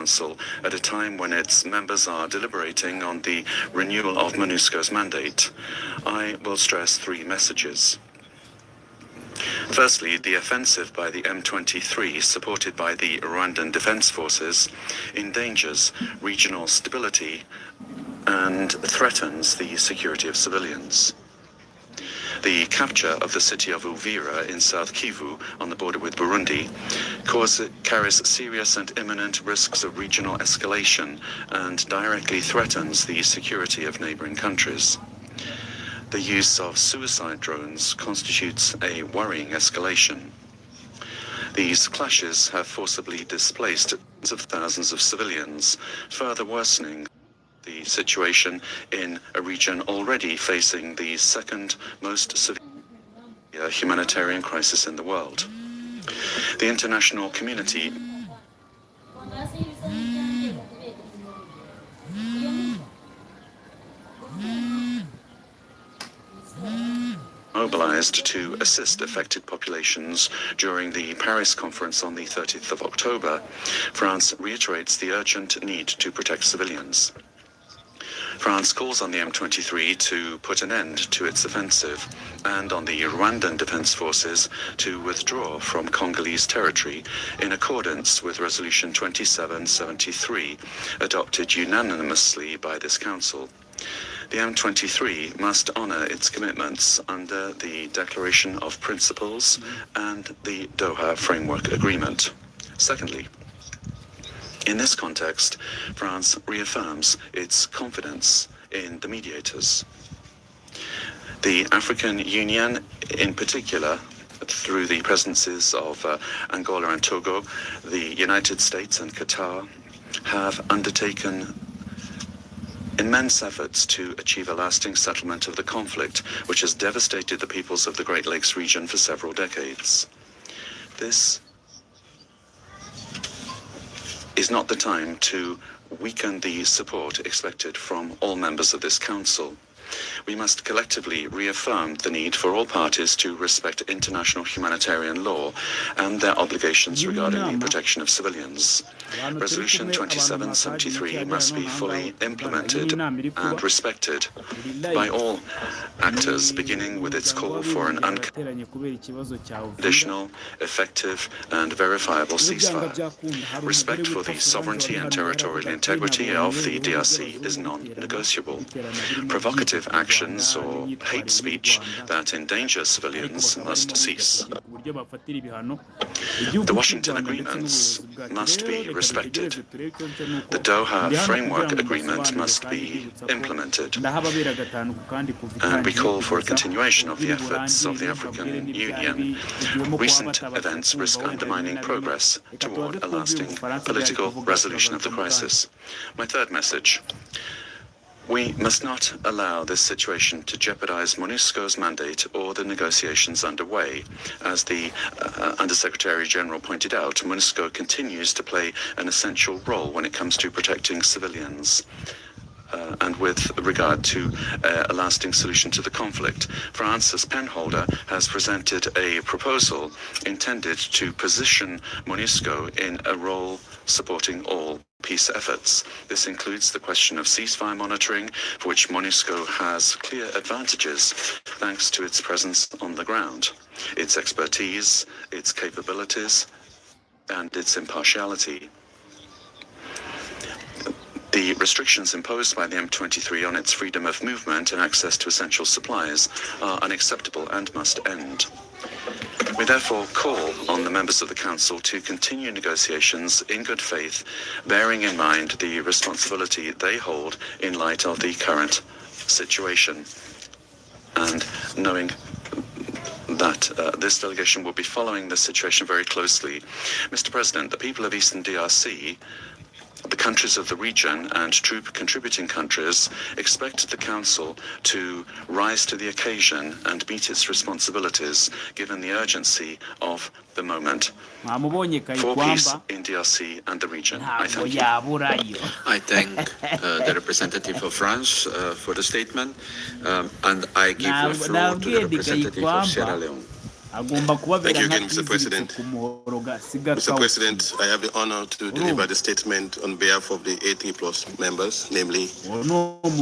Council at a time when its members are deliberating on the renewal of MONUSCO's mandate. I will stress three messages. Firstly, the offensive by the M23, supported by the Rwandan Defense Forces, endangers regional stability and threatens the security of civilians. The capture of the city of Uvira in South Kivu, on the border with Burundi, carries serious and imminent risks of regional escalation and directly threatens the security of neighboring countries. The use of suicide drones constitutes a worrying escalation. These clashes have forcibly displaced tens of thousands of civilians, further worsening the situation in a region already facing the second most severe humanitarian crisis in the world. The international community mobilized to assist affected populations during the Paris conference on the 30th of October. France reiterates the urgent need to protect civilians. France calls on the M23 to put an end to its offensive and on the Rwandan Defense Forces to withdraw from Congolese territory in accordance with Resolution 2773, adopted unanimously by this Council. The M23 must honor its commitments under the Declaration of Principles and the Doha Framework Agreement. Secondly, in this context, France reaffirms its confidence in the mediators. The African Union, in particular, through the presences of Angola and Togo, the United States and Qatar, have undertaken immense efforts to achieve a lasting settlement of the conflict, which has devastated the peoples of the Great Lakes region for several decades. This is not the time to weaken the support expected from all members of this Council. We must collectively reaffirm the need for all parties to respect international humanitarian law and their obligations regarding the protection of civilians. Resolution 2773 must be fully implemented and respected by all actors, beginning with its call for an unconditional, effective, and verifiable ceasefire. Respect for the sovereignty and territorial integrity of the DRC is non-negotiable. Provocative actions or hate speech that endanger civilians must cease. The Washington agreements must be respected. The Doha Framework Agreement must be implemented. And we call for a continuation of the efforts of the African Union. Recent events risk undermining progress toward a lasting political resolution of the crisis. My third message. We must not allow this situation to jeopardize MONUSCO's mandate or the negotiations underway. As the Undersecretary General pointed out, MONUSCO continues to play an essential role when it comes to protecting civilians. And with regard to a lasting solution to the conflict, France, as penholder, has presented a proposal intended to position MONUSCO in a role supporting all peace efforts. This includes the question of ceasefire monitoring, for which MONUSCO has clear advantages thanks to its presence on the ground, its expertise, its capabilities, and its impartiality. The restrictions imposed by the M23 on its freedom of movement and access to essential supplies are unacceptable and must end. We therefore call on the members of the Council to continue negotiations in good faith, bearing in mind the responsibility they hold in light of the current situation, and knowing that this delegation will be following the situation very closely. Mr. President, the people of Eastern DRC, the countries of the region and troop contributing countries expect the Council to rise to the occasion and meet its responsibilities given the urgency of the moment. For peace in DRC and the region. I thank you. I thank the representative of France for the statement, and I give the floor to the representative of Sierra Leone. Thank you again, Mr. President. Mr. President, I have the honor to deliver the statement on behalf of the A3+ members, namely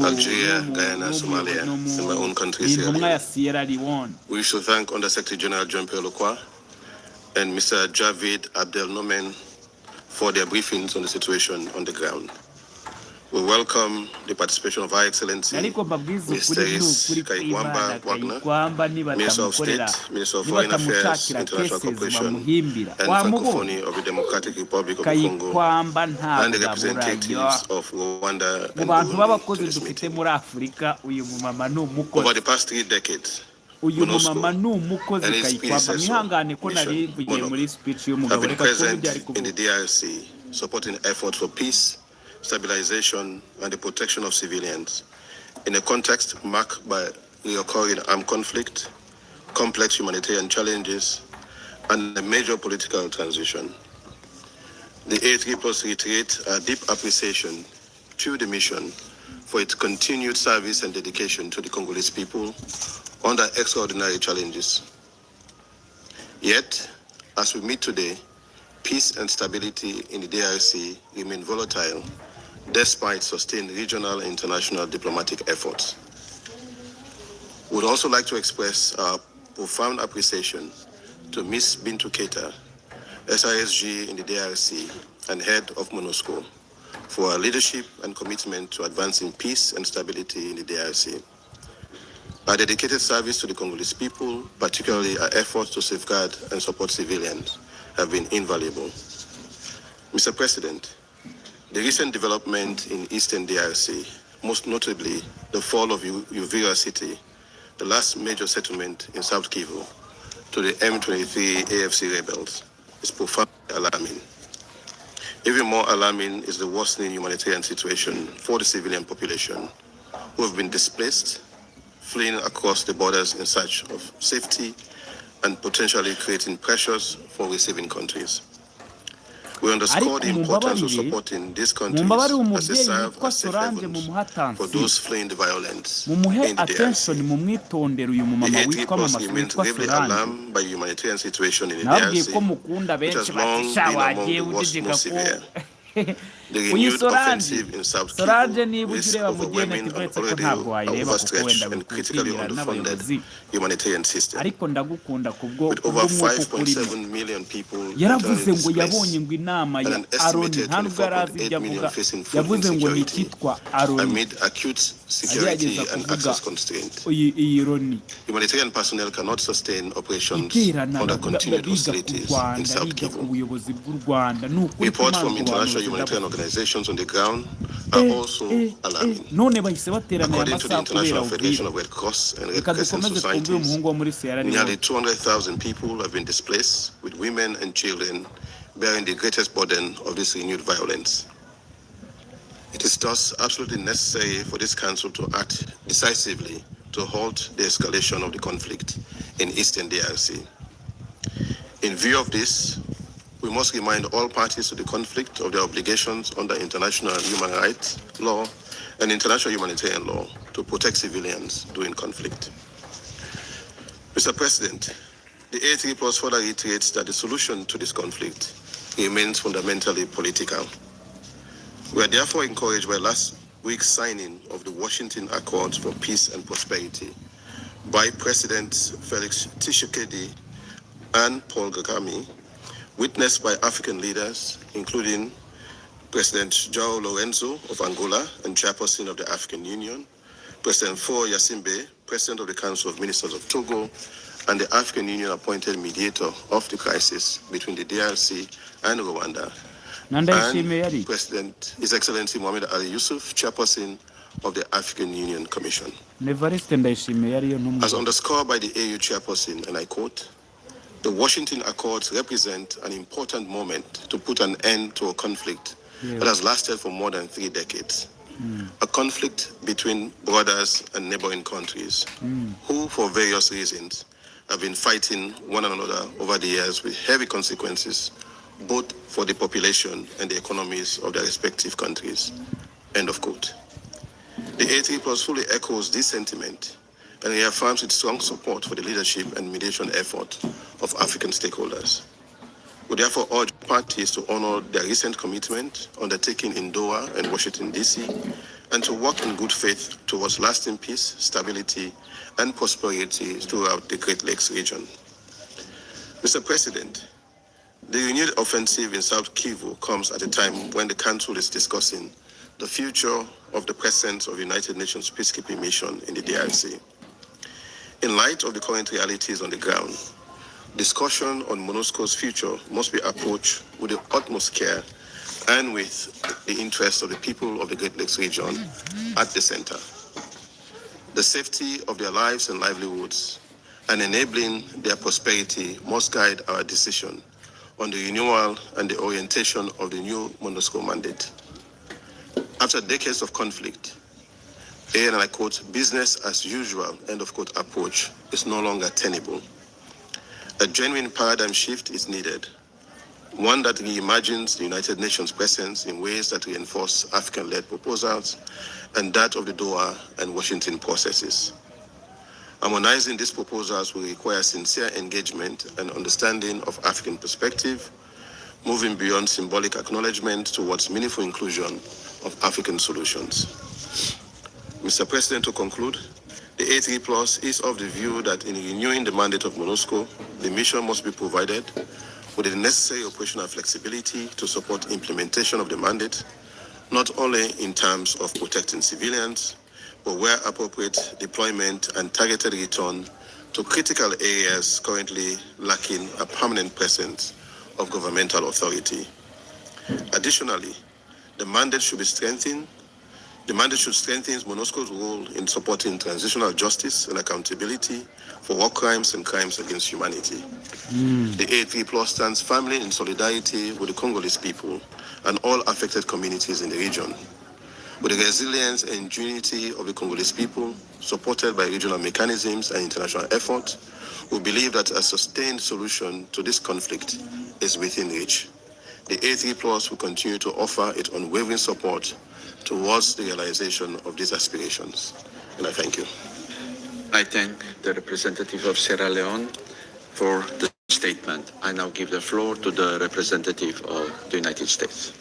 Algeria, Guyana, Somalia, and my own country, Sierra Leone. We wish to thank Under-Secretary General Jean-Pierre Lacroix and Mr. Javid Abdel Nomen for their briefings on the situation on the ground. We welcome the participation of High Excellency Mr. Kaikwamba Wagner, Minister of State, Minister of Foreign Affairs, International Cooperation, and Francophonie of the Democratic Republic of the Congo, and the representatives of Rwanda and Burundi to this meeting. Over the past 3 decades, MONUSCO and its predecessor, mission, have been present in the DRC, supporting efforts for peace, stabilization, and the protection of civilians in a context marked by recurring armed conflict, complex humanitarian challenges, and a major political transition. The A3+ reiterates our deep appreciation to the mission for its continued service and dedication to the Congolese people under extraordinary challenges. Yet, as we meet today, peace and stability in the DRC remain volatile despite sustained regional and international diplomatic efforts. We would also like to express our profound appreciation to Ms. Bintou Keita, SISG in the DRC and head of MONUSCO, for her leadership and commitment to advancing peace and stability in the DRC. Our dedicated service to the Congolese people, particularly our efforts to safeguard and support civilians, have been invaluable. Mr. President, the recent development in Eastern DRC, most notably the fall of Uvira city, the last major settlement in South Kivu, to the M23 AFC rebels, is profoundly alarming. Even more alarming is the worsening humanitarian situation for the civilian population who have been displaced, fleeing across the borders in search of safety and potentially creating pressures for receiving countries. We underscore the importance of supporting these countries as they serve as safe havens for those fleeing the violence in the DRC. The A3+ remains gravely alarmed by the humanitarian situation in the DRC, which has long been among the worst, most severe. The renewed offensive in South Kivu risks overwhelming an already overstretched and critically underfunded humanitarian system. With over 5.7 million people internally displaced and an estimated 24.8 million facing food insecurity amid acute security and access constraints. Humanitarian personnel cannot sustain operations under continued hostilities in South Kivu. Reports from international humanitarian organizations on the ground are also alarming. According to the International Federation of Red Cross and Red Crescent Societies, nearly 200,000 people have been displaced, with women and children bearing the greatest burden of this renewed violence. It is thus absolutely necessary for this Council to act decisively to halt the escalation of the conflict in Eastern DRC. In view of this, we must remind all parties to the conflict of their obligations under international human rights law and international humanitarian law to protect civilians during conflict. Mr. President, the A3+ further reiterates that the solution to this conflict remains fundamentally political. We are therefore encouraged by last week's signing of the Washington Accords for Peace and Prosperity by Presidents Felix Tshisekedi and Paul Kagame, witnessed by African leaders, including President João Lourenço of Angola and Chairperson of the African Union, President Faure Gnassingbé, President of the Council of Ministers of Togo, and the African Union appointed mediator of the crisis between the DRC and Rwanda, and President His Excellency Mohamed Ali Yusuf, Chairperson of the African Union Commission. As underscored by the AU Chairperson, and I quote, "The Washington Accords represent an important moment to put an end to a conflict that has lasted for more than 3 decades. A conflict between brothers and neighboring countries who, for various reasons, have been fighting one another over the years with heavy consequences, both for the population and the economies of their respective countries." End of quote. The A3+ fully echoes this sentiment and reaffirms its strong support for the leadership and mediation effort of African stakeholders. We therefore urge parties to honor their recent commitment undertaken in Doha and Washington, D.C., and to work in good faith towards lasting peace, stability, and prosperity throughout the Great Lakes region. Mr. President, the renewed offensive in South Kivu comes at a time when the Council is discussing the future of the presence of the United Nations peacekeeping mission in the DRC. In light of the current realities on the ground, discussion on MONUSCO's future must be approached with the utmost care and with the interests of the people of the Great Lakes region at the center. The safety of their lives and livelihoods and enabling their prosperity must guide our decision on the renewal and the orientation of the new MONUSCO mandate. After decades of conflict, and I quote, business as usual, end of quote, approach is no longer tenable. A genuine paradigm shift is needed, one that reimagines the United Nations presence in ways that reinforce African-led proposals and that of the Doha and Washington processes. Harmonizing these proposals will require sincere engagement and understanding of African perspective, moving beyond symbolic acknowledgement towards meaningful inclusion of African solutions. Mr. President, to conclude, the A3 Plus is of the view that in renewing the mandate of MONUSCO, the mission must be provided with the necessary operational flexibility to support implementation of the mandate, not only in terms of protecting civilians, but where appropriate, deployment and targeted return to critical areas currently lacking a permanent presence of governmental authority. Additionally, the mandate should strengthen MONUSCO's role in supporting transitional justice and accountability for war crimes and crimes against humanity. The A3 Plus stands firmly in solidarity with the Congolese people and all affected communities in the region. With the resilience and unity of the Congolese people, supported by regional mechanisms and international effort, we believe that a sustained solution to this conflict is within reach. The A3 Plus will continue to offer its unwavering support towards the realization of these aspirations. And I thank you. I thank the representative of Sierra Leone for the statement. I now give the floor to the representative of the United States.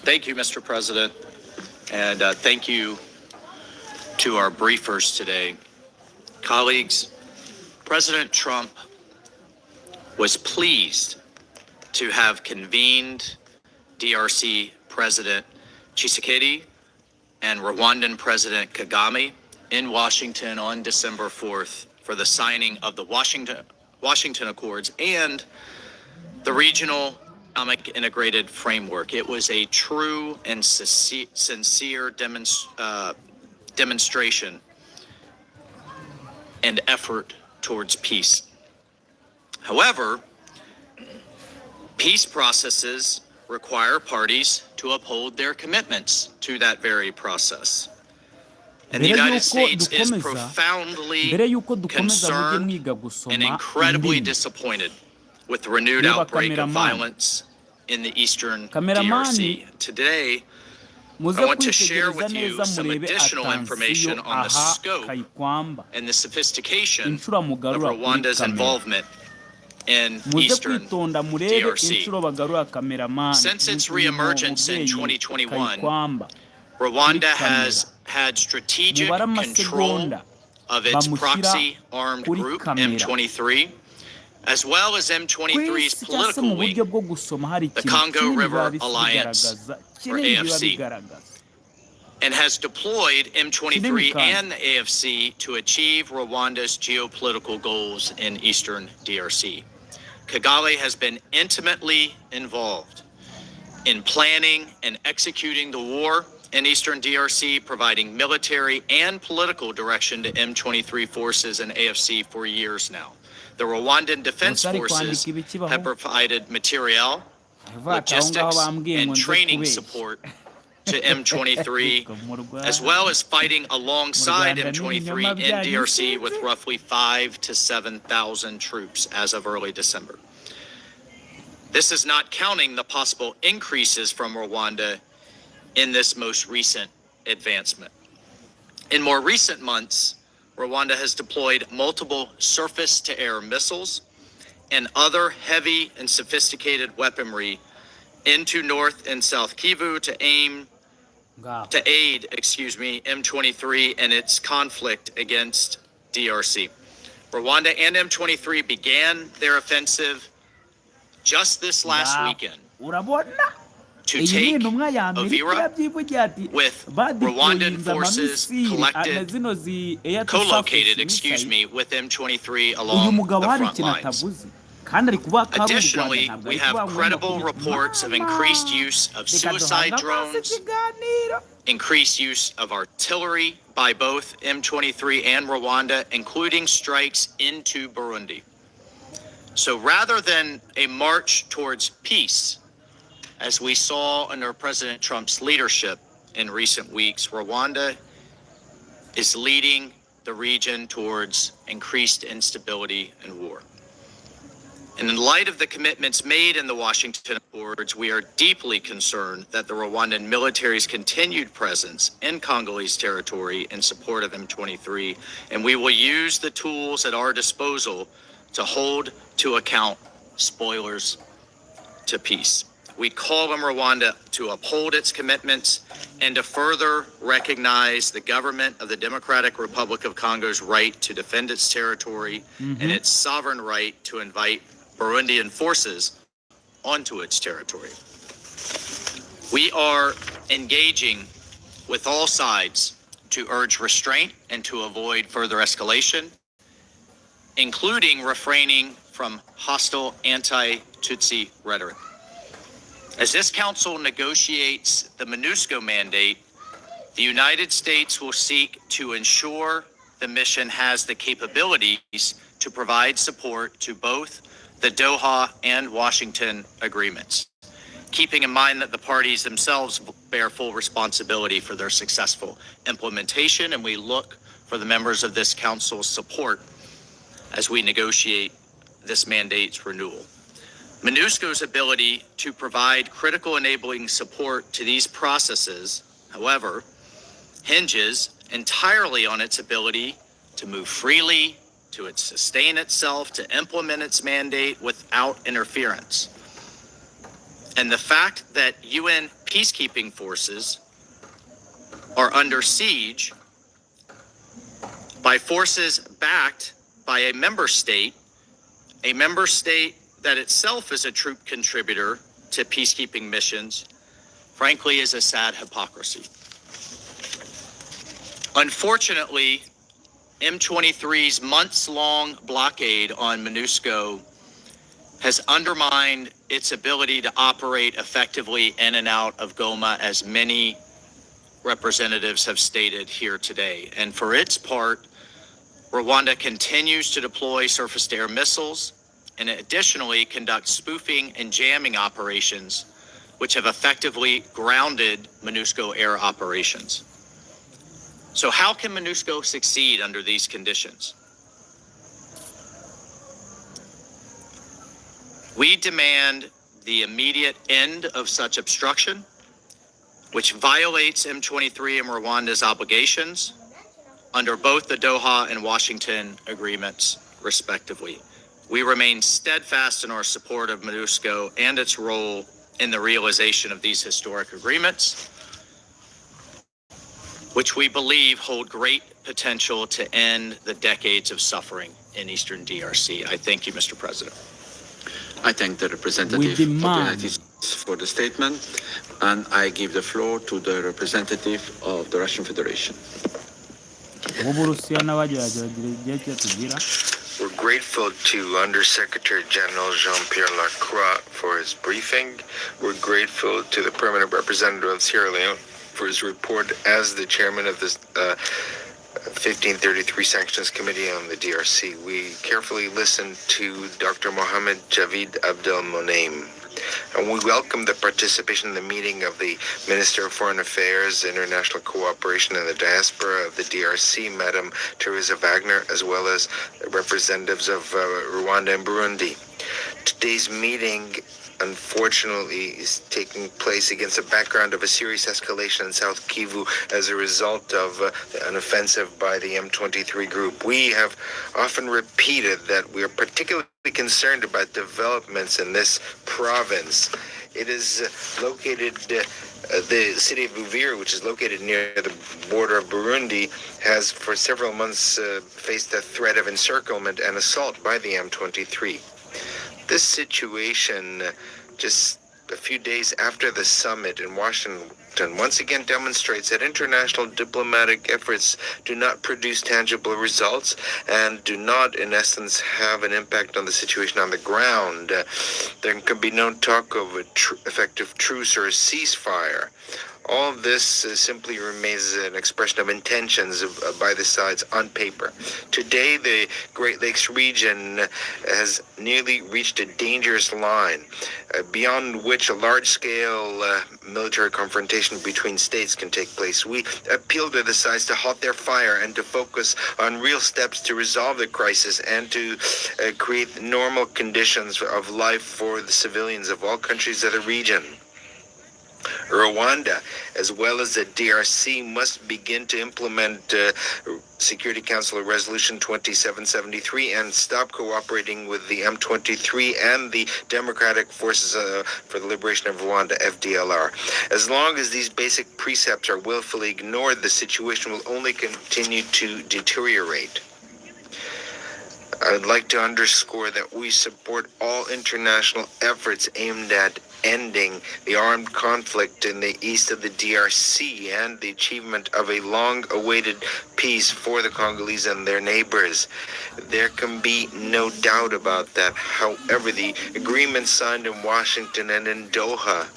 Thank you, Mr. President, and thank you to our briefers today. Colleagues, President Trump was pleased to have convened DRC President Tshisekedi and Rwandan President Kagame in Washington on December 4th for the signing of the Washington Accords and the Regional Economic Integrated Framework. It was a true and sincere demonstration and effort towards peace. However, peace processes require parties to uphold their commitments to that very process. And the United States is profoundly concerned and incredibly disappointed with the renewed outbreak of violence in the eastern DRC. Today, I want to share with you some additional information on the scope and the sophistication of Rwanda's involvement in eastern DRC. Since its reemergence in 2021, Rwanda has had strategic control of its proxy armed group, M23, as well as M23's political wing, the Congo River Alliance, or AFC, and has deployed M23 and the AFC to achieve Rwanda's geopolitical goals in eastern DRC. Kagame has been intimately involved in planning and executing the war in eastern DRC, providing military and political direction to M23 forces and AFC for years now. The Rwandan Defense Forces have provided materiel, logistics, and training support to M23, as well as fighting alongside M23 in DRC with roughly 5,000 to 7,000 troops as of early December. This is not counting the possible increases from Rwanda in this most recent advancement. In more recent months, Rwanda has deployed multiple surface-to-air missiles and other heavy and sophisticated weaponry into North and South Kivu to aid, M23 in its conflict against DRC. Rwanda and M23 began their offensive just this last weekend to take Uvira with Rwandan forces co-located, with M23 along the front lines. Additionally, we have credible reports of increased use of suicide drones, increased use of artillery by both M23 and Rwanda, including strikes into Burundi. So rather than a march towards peace, as we saw under President Trump's leadership in recent weeks, Rwanda is leading the region towards increased instability and war. And in light of the commitments made in the Washington Accords, we are deeply concerned that the Rwandan military's continued presence in Congolese territory in support of M23, and we will use the tools at our disposal to hold to account spoilers to peace. We call on Rwanda to uphold its commitments and to further recognize the government of the Democratic Republic of Congo's right to defend its territory and its sovereign right to invite Burundian forces onto its territory. We are engaging with all sides to urge restraint and to avoid further escalation, including refraining from hostile anti-Tutsi rhetoric. As this council negotiates the MONUSCO mandate, the United States will seek to ensure the mission has the capabilities to provide support to both the Doha and Washington agreements, keeping in mind that the parties themselves bear full responsibility for their successful implementation, and we look for the members of this council's support as we negotiate this mandate's renewal. MONUSCO's ability to provide critical enabling support to these processes, however, hinges entirely on its ability to move freely, to sustain itself, to implement its mandate without interference. And the fact that UN peacekeeping forces are under siege by forces backed by a member state that itself is a troop contributor to peacekeeping missions, frankly, is a sad hypocrisy. Unfortunately, M23's months-long blockade on MONUSCO has undermined its ability to operate effectively in and out of Goma, as many representatives have stated here today. And for its part, Rwanda continues to deploy surface-to-air missiles and additionally conduct spoofing and jamming operations, which have effectively grounded MONUSCO air operations. So how can MONUSCO succeed under these conditions? We demand the immediate end of such obstruction, which violates M23 and Rwanda's obligations under both the Doha and Washington agreements, respectively. We remain steadfast in our support of MONUSCO and its role in the realization of these historic agreements, which we believe hold great potential to end the decades of suffering in Eastern DRC. I thank you, Mr. President. I thank the representative of the United States for the statement, and I give the floor to the representative of the Russian Federation. We're grateful to Undersecretary General Jean-Pierre Lacroix for his briefing. We're grateful to the Permanent Representative of Sierra Leone for his report as the chairman of this 1533 Sanctions Committee on the DRC. We carefully listened to Dr. Mohamed Javid Abdel Monaim, and we welcome the participation in the meeting of the Minister of Foreign Affairs, International Cooperation and the Diaspora of the DRC, Madam Teresa Wagner, as well as representatives of Rwanda and Burundi. Today's meeting unfortunately is taking place against a background of a serious escalation in South Kivu as a result of an offensive by the M23 group. We have often repeated that we are particularly concerned about developments in this province. It is located, the city of Uvira, which is located near the border of Burundi, has for several months faced a threat of encirclement and assault by the M23. This situation, just a few days after the summit in Washington, once again demonstrates that international diplomatic efforts do not produce tangible results and do not, in essence, have an impact on the situation on the ground. There can be no talk of an effective truce or a ceasefire. All of this simply remains an expression of intentions by the sides on paper. Today, the Great Lakes region has nearly reached a dangerous line, beyond which a large-scale military confrontation between states can take place. We appeal to the sides to halt their fire and to focus on real steps to resolve the crisis and to create normal conditions of life for the civilians of all countries of the region. Rwanda, as well as the DRC, must begin to implement Security Council Resolution 2773 and stop cooperating with the M23 and the Democratic Forces for the Liberation of Rwanda, FDLR. As long as these basic precepts are willfully ignored, the situation will only continue to deteriorate. I would like to underscore that we support all international efforts aimed at ending the armed conflict in the east of the DRC and the achievement of a long-awaited peace for the Congolese and their neighbors. There can be no doubt about that. However, the agreements signed in Washington and in Doha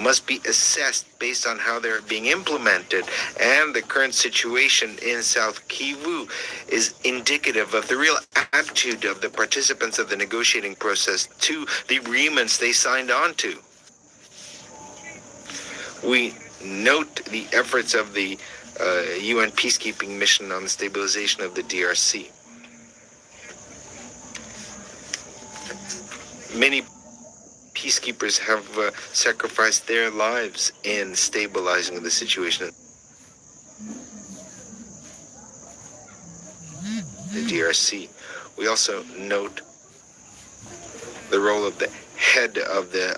must be assessed based on how they're being implemented, and the current situation in South Kivu is indicative of the real attitude of the participants of the negotiating process to the agreements they signed on to. We note the efforts of the UN peacekeeping mission on the stabilization of the DRC. Many peacekeepers have sacrificed their lives in stabilizing the situation in the DRC. We also note the role of the head of the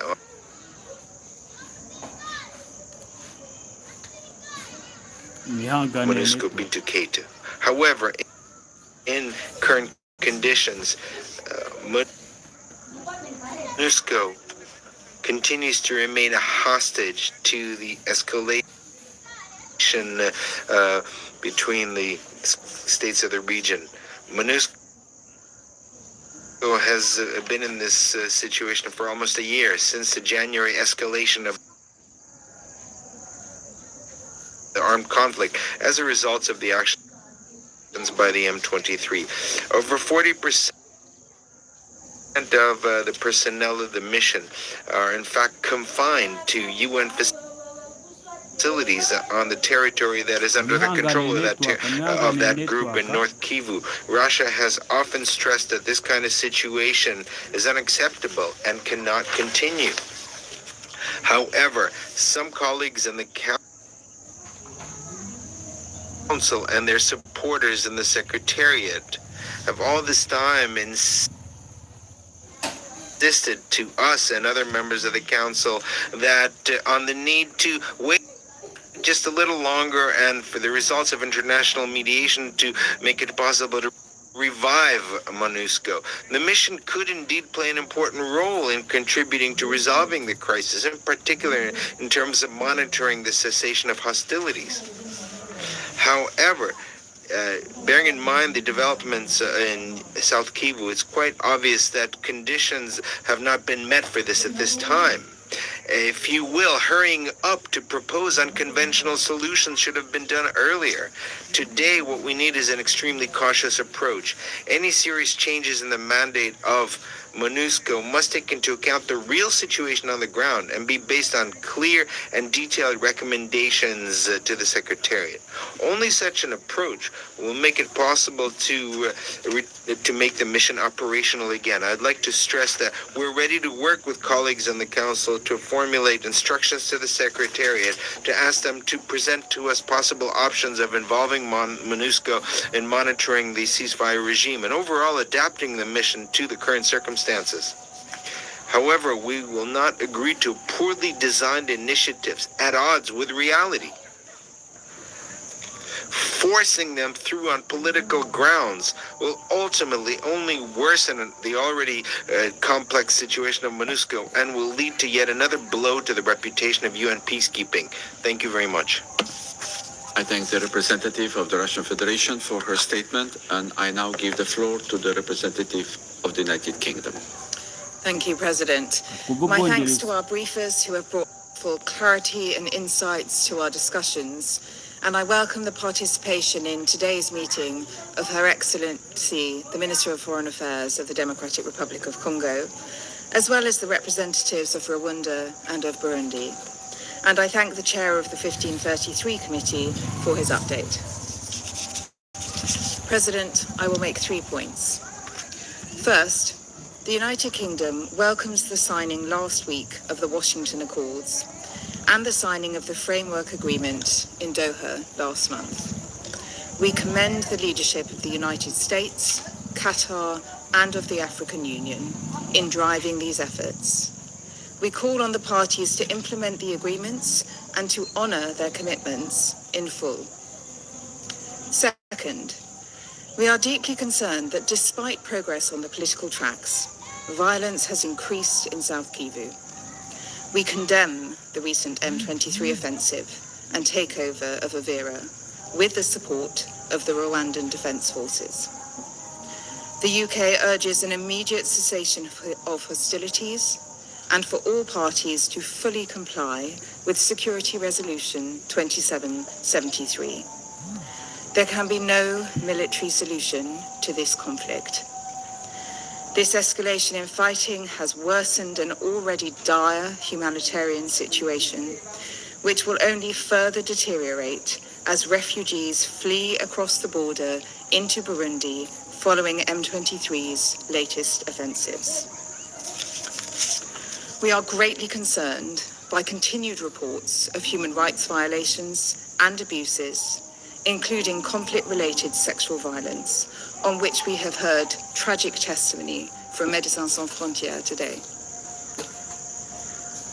MONUSCO Bintu Keita. However, in current conditions, MONUSCO continues to remain a hostage to the escalation between the states of the region. MONUSCO has been in this situation for almost a year, since the January escalation of the armed conflict as a result of the actions by the M23. Over 40% of the personnel of the mission are in fact confined to UN facilities on the territory that is under the control of that group in North Kivu. Russia has often stressed that this kind of situation is unacceptable and cannot continue. However, some colleagues in the Council and their supporters in the Secretariat have all this time insisted to us and other members of the Council that on the need to wait just a little longer and for the results of international mediation to make it possible to revive MONUSCO. The mission could indeed play an important role in contributing to resolving the crisis, in particular in terms of monitoring the cessation of hostilities. However, bearing in mind the developments in South Kivu, it's quite obvious that conditions have not been met for this at this time. If you will, hurrying up to propose unconventional solutions should have been done earlier. Today, what we need is an extremely cautious approach. Any serious changes in the mandate of MONUSCO must take into account the real situation on the ground and be based on clear and detailed recommendations to the Secretariat. Only such an approach will make it possible to make the mission operational again. I'd like to stress that we're ready to work with colleagues in the Council to formulate instructions to the Secretariat to ask them to present to us possible options of involving MONUSCO in monitoring the ceasefire regime and overall adapting the mission to the current circumstances. However, we will not agree to poorly designed initiatives at odds with reality. Forcing them through on political grounds will ultimately only worsen the already complex situation of MONUSCO and will lead to yet another blow to the reputation of UN peacekeeping. Thank you very much. I thank the representative of the Russian Federation for her statement, and I now give the floor to the representative of the United Kingdom. Thank you, President. My thanks to our briefers who have brought full clarity and insights to our discussions, and I welcome the participation in today's meeting of Her Excellency, the Minister of Foreign Affairs of the Democratic Republic of Congo, as well as the representatives of Rwanda and of Burundi. And I thank the chair of the 1533 committee for his update. President, I will make 3 points. First, the United Kingdom welcomes the signing last week of the Washington Accords and the signing of the Framework Agreement in Doha last month. We commend the leadership of the United States, Qatar, and of the African Union in driving these efforts. We call on the parties to implement the agreements and to honor their commitments in full. Second, we are deeply concerned that despite progress on the political tracks, violence has increased in South Kivu. We condemn the recent M23 offensive and takeover of Uvira with the support of the Rwandan Defence Forces. The UK urges an immediate cessation of hostilities and for all parties to fully comply with Security Resolution 2773. There can be no military solution to this conflict. This escalation in fighting has worsened an already dire humanitarian situation, which will only further deteriorate as refugees flee across the border into Burundi following M23's latest offensives. We are greatly concerned by continued reports of human rights violations and abuses, including conflict-related sexual violence, on which we have heard tragic testimony from Médecins Sans Frontières today.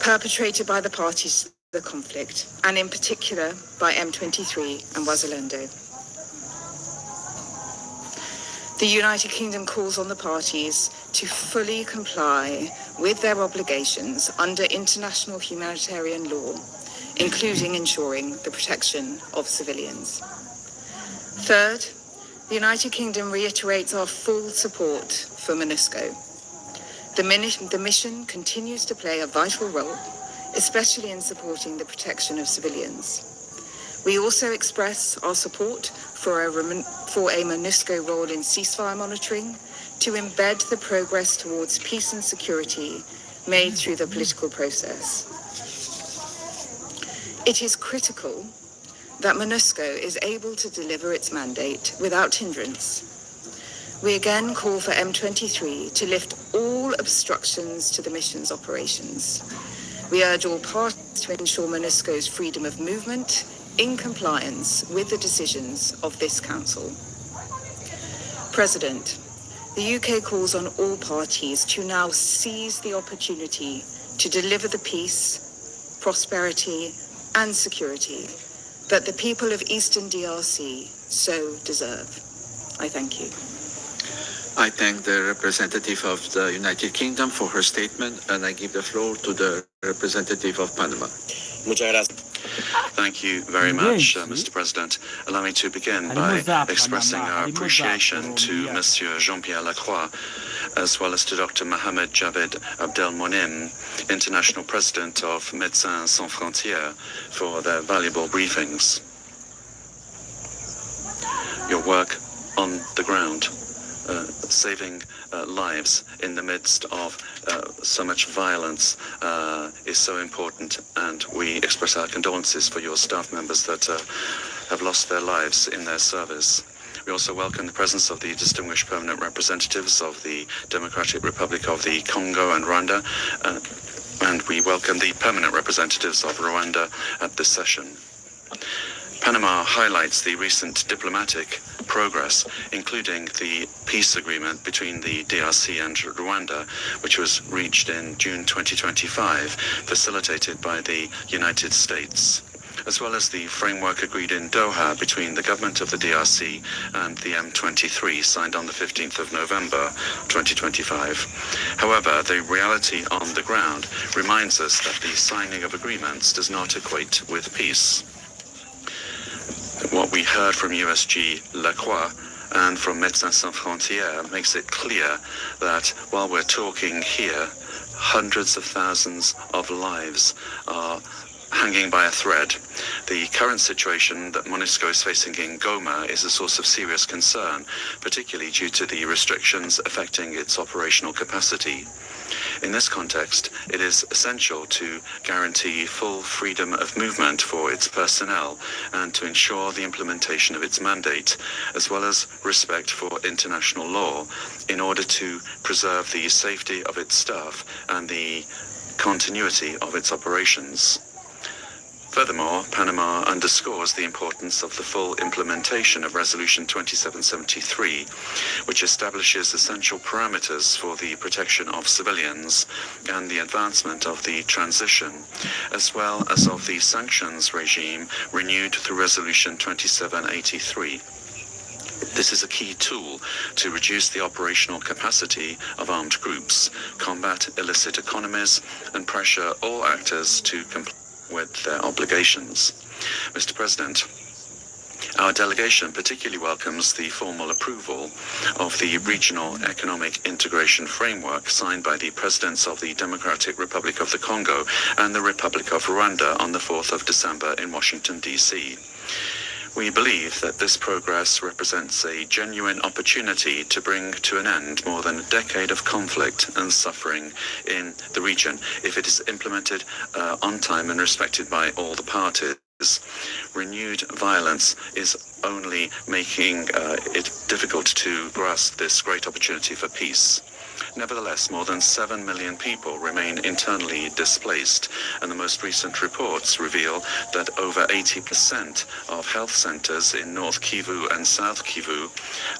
Perpetrated by the parties to the conflict, and in particular by M23 and Wazalendo. The United Kingdom calls on the parties to fully comply with their obligations under international humanitarian law, including ensuring the protection of civilians. Third, the United Kingdom reiterates our full support for MONUSCO. The mission continues to play a vital role, especially in supporting the protection of civilians. We also express our support for a MONUSCO role in ceasefire monitoring to embed the progress towards peace and security made through the political process. It is critical that MONUSCO is able to deliver its mandate without hindrance. We again call for M23 to lift all obstructions to the mission's operations. We urge all parties to ensure MONUSCO's freedom of movement in compliance with the decisions of this Council. President, the UK calls on all parties to now seize the opportunity to deliver the peace, prosperity, and security that the people of Eastern DRC so deserve. I thank you. I thank the representative of the United Kingdom for her statement, and I give the floor to the representative of Panama. Thank you very much, Mr. President. Allow me to begin by expressing our appreciation to Monsieur Jean-Pierre Lacroix, as well as to Dr. Mohamed Javad Abdelmonem, International President of Médecins Sans Frontières, for their valuable briefings. Your work on the ground, saving lives in the midst of so much violence is so important, and we express our condolences for your staff members that have lost their lives in their service. We also welcome the presence of the distinguished permanent representatives of the Democratic Republic of the Congo and Rwanda, and we welcome the permanent representatives of Rwanda at this session. Panama highlights the recent diplomatic progress, including the peace agreement between the DRC and Rwanda, which was reached in June 2025, facilitated by the United States, as well as the framework agreed in Doha between the government of the DRC and the M23, signed on the 15th of November 2025. However, the reality on the ground reminds us that the signing of agreements does not equate with peace. What we heard from USG Lacroix and from Médecins Sans Frontières makes it clear that while we're talking here, hundreds of thousands of lives are hanging by a thread. The current situation that MONUSCO is facing in Goma is a source of serious concern, particularly due to the restrictions affecting its operational capacity. In this context, it is essential to guarantee full freedom of movement for its personnel and to ensure the implementation of its mandate, as well as respect for international law, in order to preserve the safety of its staff and the continuity of its operations. Furthermore, Panama underscores the importance of the full implementation of Resolution 2773, which establishes essential parameters for the protection of civilians and the advancement of the transition, as well as of the sanctions regime renewed through Resolution 2783. This is a key tool to reduce the operational capacity of armed groups, combat illicit economies, and pressure all actors to comply with their obligations. Mr. President, our delegation particularly welcomes the formal approval of the Regional Economic Integration Framework signed by the Presidents of the Democratic Republic of the Congo and the Republic of Rwanda on the 4th of December in Washington, D.C. We believe that this progress represents a genuine opportunity to bring to an end more than a decade of conflict and suffering in the region if it is implemented on time and respected by all the parties. Renewed violence is only making it difficult to grasp this great opportunity for peace. Nevertheless, more than 7 million people remain internally displaced, and the most recent reports reveal that over 80% of health centers in North Kivu and South Kivu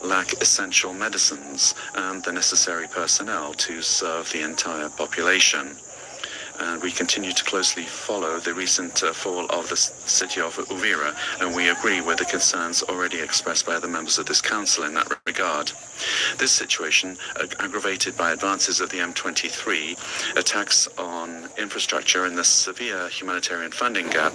lack essential medicines and the necessary personnel to serve the entire population. And we continue to closely follow the recent fall of the city of Uvira, and we agree with the concerns already expressed by the members of this council in that regard. This situation, aggravated by advances of the M23, attacks on infrastructure and the severe humanitarian funding gap,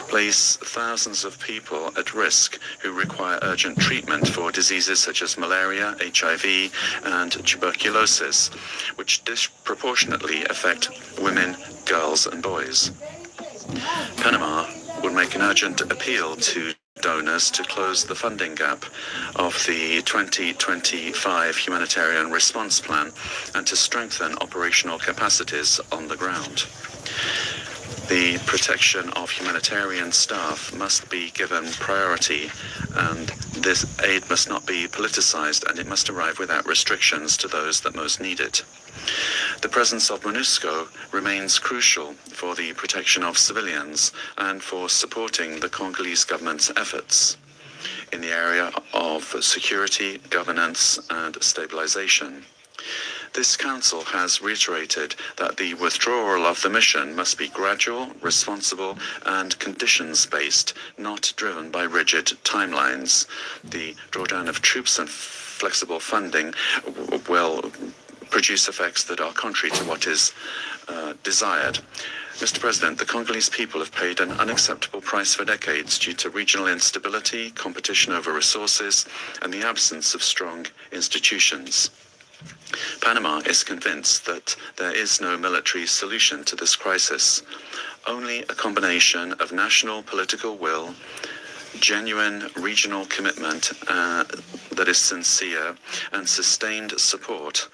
place thousands of people at risk who require urgent treatment for diseases such as malaria, HIV, and tuberculosis, which disproportionately affect women, girls and boys. Panama would make an urgent appeal to donors to close the funding gap of the 2025 Humanitarian Response Plan and to strengthen operational capacities on the ground. The protection of humanitarian staff must be given priority, and this aid must not be politicized, and it must arrive without restrictions to those that most need it. The presence of MONUSCO remains crucial for the protection of civilians and for supporting the Congolese government's efforts in the area of security, governance, and stabilization. This council has reiterated that the withdrawal of the mission must be gradual, responsible, and conditions-based, not driven by rigid timelines. The drawdown of troops and flexible funding will produce effects that are contrary to what is desired. Mr. President, the Congolese people have paid an unacceptable price for decades due to regional instability, competition over resources, and the absence of strong institutions. Panama is convinced that there is no military solution to this crisis. Only a combination of national political will, genuine regional commitment that is sincere and sustained support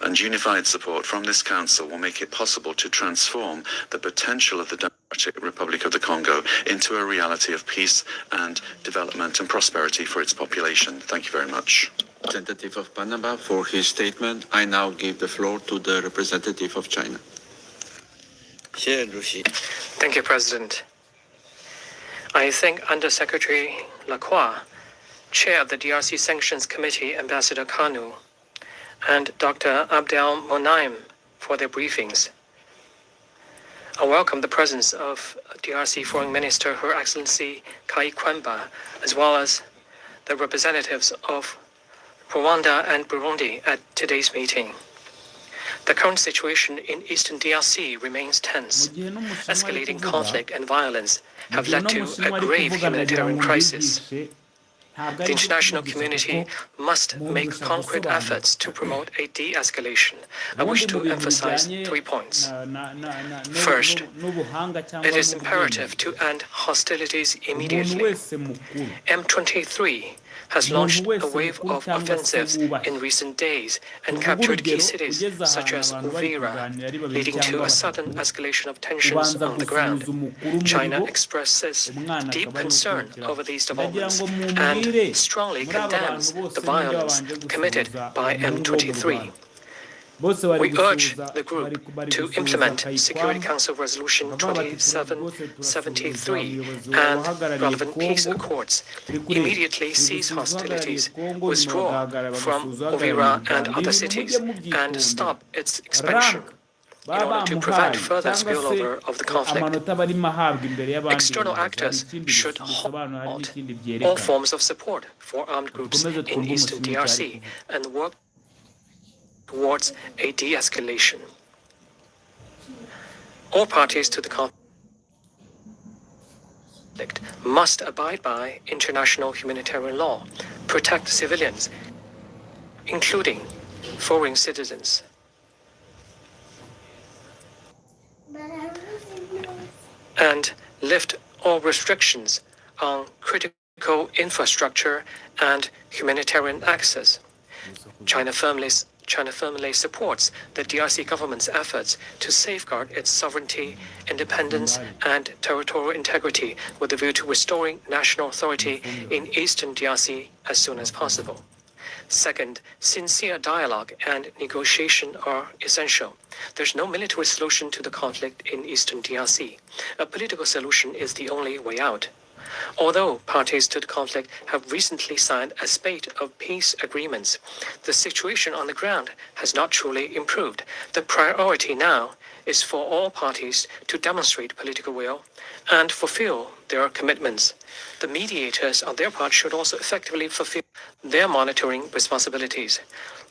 and unified support from this Council will make it possible to transform the potential of the Democratic Republic of the Congo into a reality of peace and development and prosperity for its population. Thank you very much. Representative of Panama for his statement. I now give the floor to the representative of China. Thank you, President. I thank Undersecretary Lacroix, Chair of the DRC Sanctions Committee, Ambassador Kanu, and Dr. Abdel Monaim for their briefings. I welcome the presence of DRC Foreign Minister Her Excellency Kai Kwamba, as well as the representatives of Rwanda and Burundi at today's meeting. The current situation in eastern DRC remains tense. Escalating conflict and violence have led to a grave humanitarian crisis. The international community must make concrete efforts to promote a de-escalation. I wish to emphasize 3 points. First, it is imperative to end hostilities immediately. M23 has launched a wave of offensives in recent days and captured key cities such as Uvira, leading to a sudden escalation of tensions on the ground. China expresses deep concern over these developments and strongly condemns the violence committed by M23. We urge the group to implement Security Council Resolution 2773 and relevant peace accords, immediately cease hostilities, withdraw from Uvira and other cities, and stop its expansion in order to prevent further spillover of the conflict. External actors should halt all forms of support for armed groups in eastern DRC and work towards a de-escalation. All parties to the conflict must abide by international humanitarian law, protect civilians, including foreign citizens, and lift all restrictions on critical infrastructure and humanitarian access. China firmly supports the DRC government's efforts to safeguard its sovereignty, independence, and territorial integrity with a view to restoring national authority in eastern DRC as soon as possible. Second, sincere dialogue and negotiation are essential. There's no military solution to the conflict in eastern DRC. A political solution is the only way out. Although parties to the conflict have recently signed a spate of peace agreements, the situation on the ground has not truly improved. The priority now is for all parties to demonstrate political will and fulfill their commitments. The mediators on their part should also effectively fulfill their monitoring responsibilities.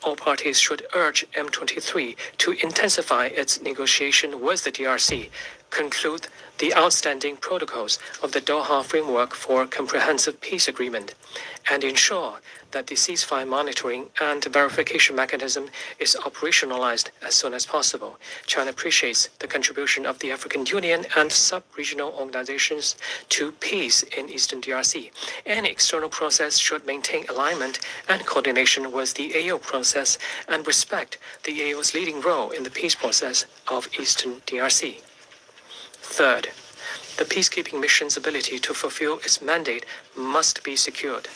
All parties should urge M23 to intensify its negotiation with the DRC, conclude the outstanding protocols of the Doha Framework for Comprehensive Peace Agreement, and ensure that the ceasefire monitoring and verification mechanism is operationalized as soon as possible. China appreciates the contribution of the African Union and sub-regional organizations to peace in eastern DRC. Any external process should maintain alignment and coordination with the AO process and respect the AO's leading role in the peace process of eastern DRC. Third, the peacekeeping mission's ability to fulfill its mandate must be secured.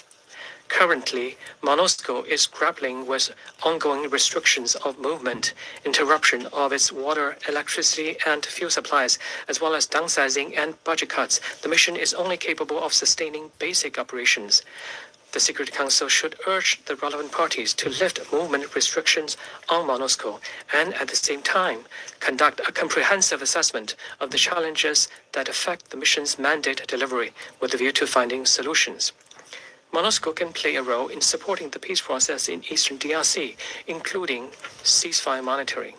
Currently, MONUSCO is grappling with ongoing restrictions of movement, interruption of its water, electricity, and fuel supplies, as well as downsizing and budget cuts. The mission is only capable of sustaining basic operations. The Security Council should urge the relevant parties to lift movement restrictions on MONUSCO and at the same time conduct a comprehensive assessment of the challenges that affect the mission's mandate delivery with a view to finding solutions. MONUSCO can play a role in supporting the peace process in eastern DRC, including ceasefire monitoring.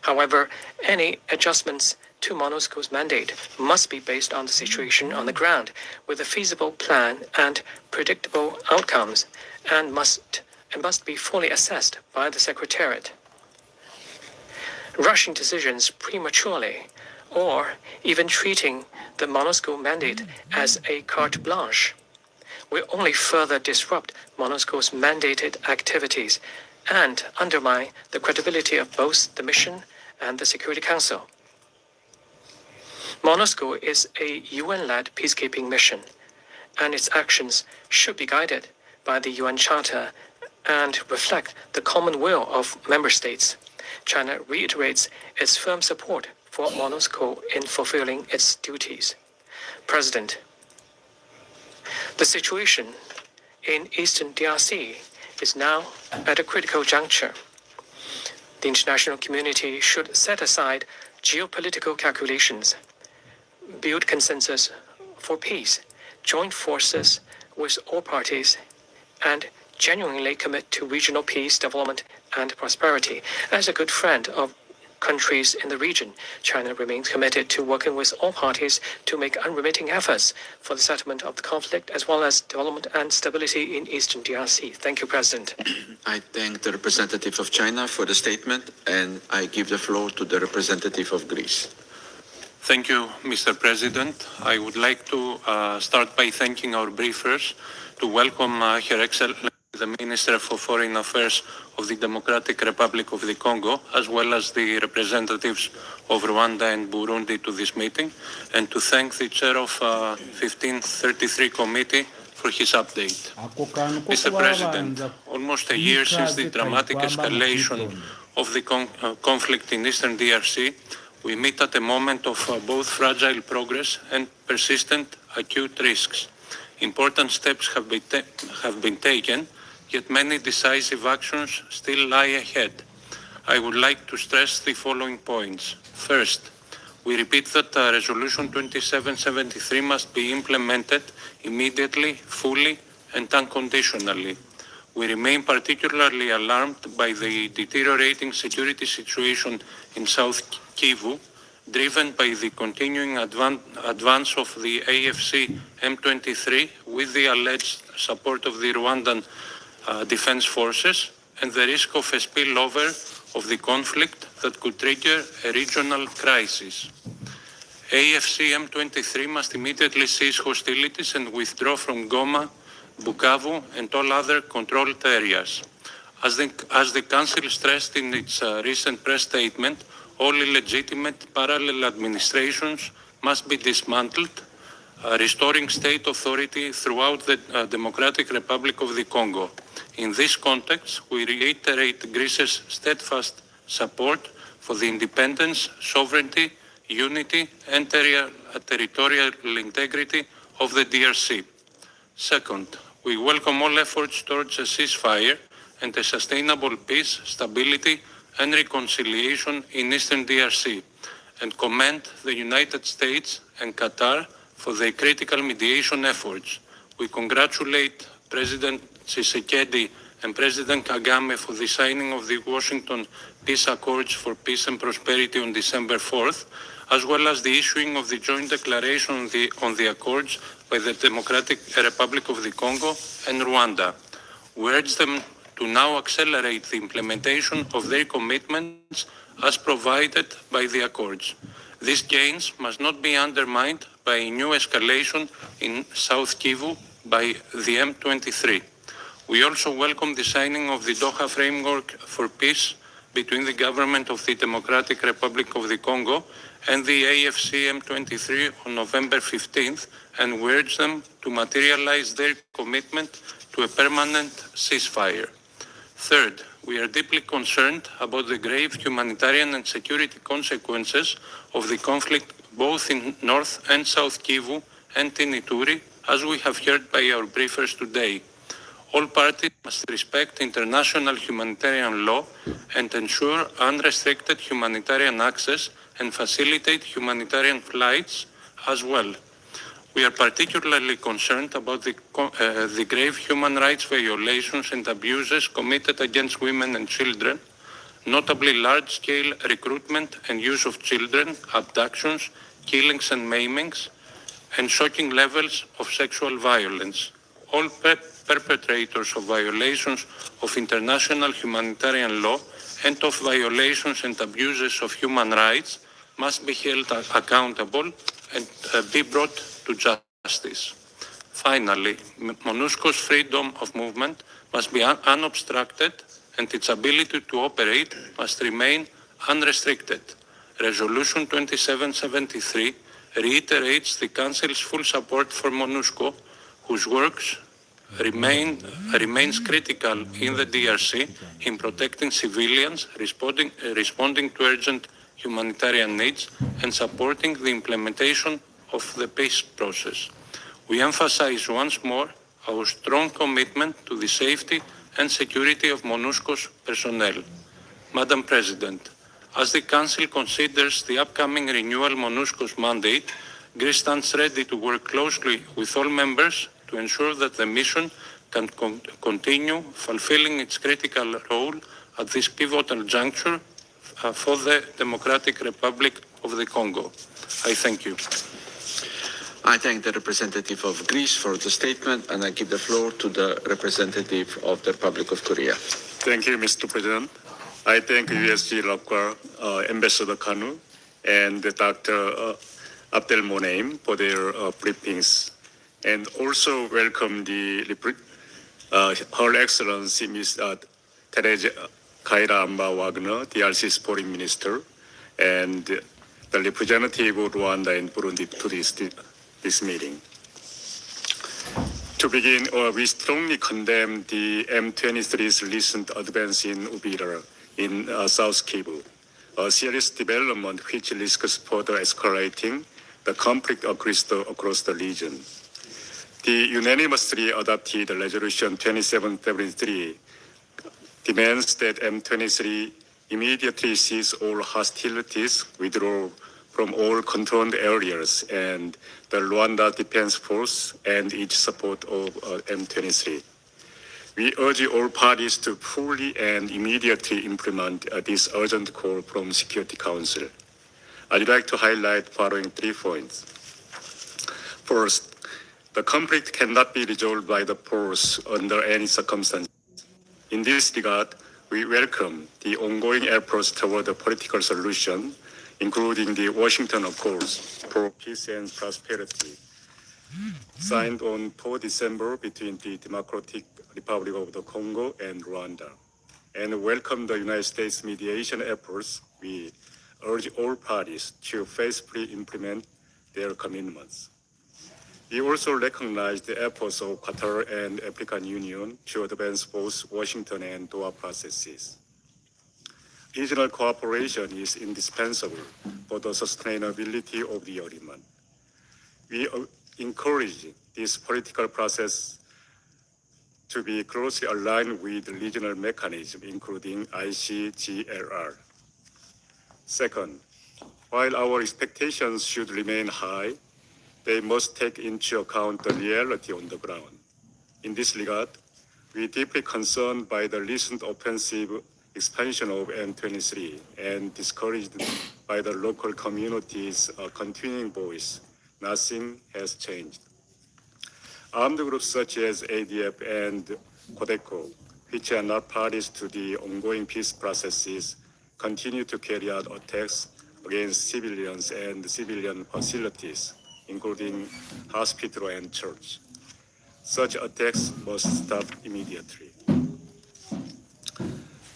However, any adjustments to MONUSCO's mandate must be based on the situation on the ground, with a feasible plan and predictable outcomes, and must be fully assessed by the Secretariat. Rushing decisions prematurely or even treating the MONUSCO mandate as a carte blanche will only further disrupt MONUSCO's mandated activities and undermine the credibility of both the mission and the Security Council. MONUSCO is a UN-led peacekeeping mission, and its actions should be guided by the UN Charter and reflect the common will of member states. China reiterates its firm support for MONUSCO in fulfilling its duties. President, the situation in eastern DRC is now at a critical juncture. The international community should set aside geopolitical calculations, build consensus for peace, join forces with all parties, and genuinely commit to regional peace, development, and prosperity. As a good friend of countries in the region, China remains committed to working with all parties to make unremitting efforts for the settlement of the conflict, as well as development and stability in eastern DRC. Thank you, President. I thank the representative of China for the statement, and I give the floor to the representative of Greece. Thank you, Mr. President. I would like to start by thanking our briefers, to welcome Her Excellency the Minister for Foreign Affairs of the Democratic Republic of the Congo, as well as the representatives of Rwanda and Burundi to this meeting, and to thank the chair of 1533 committee for his update. Mr. President, almost a year since the dramatic escalation of the conflict in eastern DRC, we meet at a moment of both fragile progress and persistent acute risks. Important steps have been taken, yet many decisive actions still lie ahead. I would like to stress the following points. First, we repeat that Resolution 2773 must be implemented immediately, fully, and unconditionally. We remain particularly alarmed by the deteriorating security situation in South Kivu, driven by the continuing advance of the AFC M23 with the alleged support of the Rwandan Defense Forces, and the risk of a spillover of the conflict that could trigger a regional crisis. AFC M23 must immediately cease hostilities and withdraw from Goma, Bukavu, and all other controlled areas. As the Council stressed in its recent press statement, all illegitimate parallel administrations must be dismantled, restoring state authority throughout the Democratic Republic of the Congo. In this context, we reiterate Greece's steadfast support for the independence, sovereignty, unity, and territorial integrity of the DRC. Second, we welcome all efforts towards a ceasefire and a sustainable peace, stability, and reconciliation in eastern DRC, and commend the United States and Qatar for their critical mediation efforts. We congratulate President Tshisekedi and President Kagame for the signing of the Washington Peace Accords for Peace and Prosperity on December 4th, as well as the issuing of the joint declaration on the accords by the Democratic Republic of the Congo and Rwanda. We urge them to now accelerate the implementation of their commitments as provided by the accords. These gains must not be undermined by a new escalation in South Kivu by the M23. We also welcome the signing of the Doha Framework for Peace between the government of the Democratic Republic of the Congo and the AFC M23 on November 15th, and we urge them to materialize their commitment to a permanent ceasefire. Third, we are deeply concerned about the grave humanitarian and security consequences of the conflict both in North and South Kivu and in Ituri, as we have heard by our briefers today. All parties must respect international humanitarian law and ensure unrestricted humanitarian access and facilitate humanitarian flights as well. We are particularly concerned about the grave human rights violations and abuses committed against women and children, notably large-scale recruitment and use of children, abductions, killings and maimings, and shocking levels of sexual violence. All perpetrators of violations of international humanitarian law and of violations and abuses of human rights must be held accountable and be brought to justice. Finally, MONUSCO's freedom of movement must be unobstructed and its ability to operate must remain unrestricted. Resolution 2773 reiterates the Council's full support for MONUSCO, whose works remains critical in the DRC in protecting civilians, responding to urgent humanitarian needs, and supporting the implementation of the peace process. We emphasize once more our strong commitment to the safety and security of MONUSCO's personnel. Madam President, as the Council considers the upcoming renewal MONUSCO's mandate, Greece stands ready to work closely with all members to ensure that the mission can continue fulfilling its critical role at this pivotal juncture for the Democratic Republic of the Congo. I thank you. I thank the representative of Greece for the statement, and I give the floor to the representative of the Republic of Korea. Thank you, Mr. President. I thank USG local Ambassador Kanu and Dr. Abdel Monem for their briefings, and also welcome Her Excellency Ms. Teresa Kaira Amba Wagner, DRC's Foreign Minister, and the representative of Rwanda and Burundi to this meeting. To begin, we strongly condemn the M23's recent advance in Uvira in South Kivu, a serious development which risks further escalating the conflict across the region. The unanimously adopted Resolution 2773 demands that M23 immediately cease all hostilities, withdraw from all controlled areas, and the Rwanda Defense Force and its support of M23. We urge all parties to fully and immediately implement this urgent call from Security Council. I'd like to highlight following 3 points. First, the conflict cannot be resolved by the force under any circumstances. In this regard, we welcome the ongoing efforts toward a political solution, including the Washington Accords for Peace and Prosperity, signed on 4 December between the Democratic Republic of the Congo and Rwanda, and welcome the United States mediation efforts. We urge all parties to faithfully implement their commitments. We also recognize the efforts of Qatar and African Union to advance both Washington and Doha processes. Regional cooperation is indispensable for the sustainability of the agreement. We encourage this political process to be closely aligned with regional mechanisms, including ICGLR. Second, while our expectations should remain high, they must take into account the reality on the ground. In this regard, we are deeply concerned by the recent offensive expansion of M23 and discouraged by the local community's continuing voice. Nothing has changed. Armed groups such as ADF and Codeco, which are not parties to the ongoing peace processes, continue to carry out attacks against civilians and civilian facilities, including hospital and church. Such attacks must stop immediately.